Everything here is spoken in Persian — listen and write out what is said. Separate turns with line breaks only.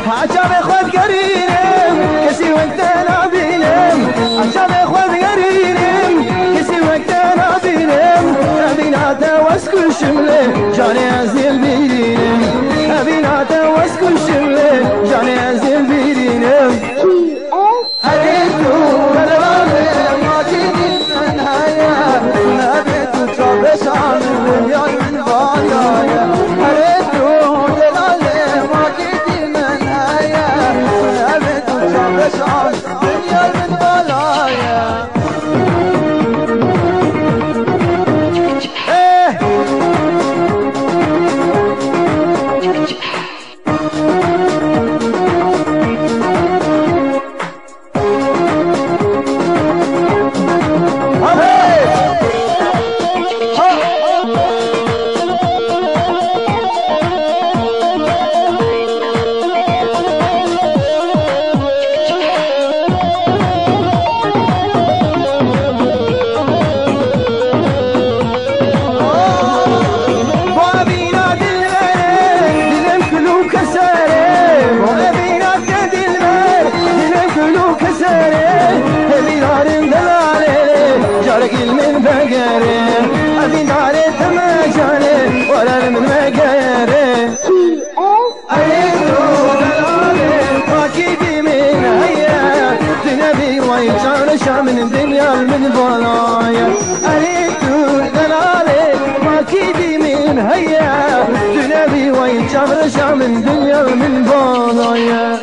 عشان خود قرينم كسي وقت نابينم عشان خود قرينم كسي وقت نابينم أبيناته واسكو شمله جاني أزيل بيرينم أبيناته واسكو شمله جاني أزيل بيرينم هديتو بلغامي ما تدين من هيا نبيتو ترابش عن الدنيا من بايا هديتو بلغامي ما تدين من هيا نبيتو ترابش عن الدنيا من بايا من بقرين أبي داري تمجاني ولا من مقرين أريدو دلالي واكيدي من هيا تنبي ويجارشا من الدنيا من بلايا أريدو دلالي واكيدي من هيا تنبي ويجارشا من الدنيا من بلايا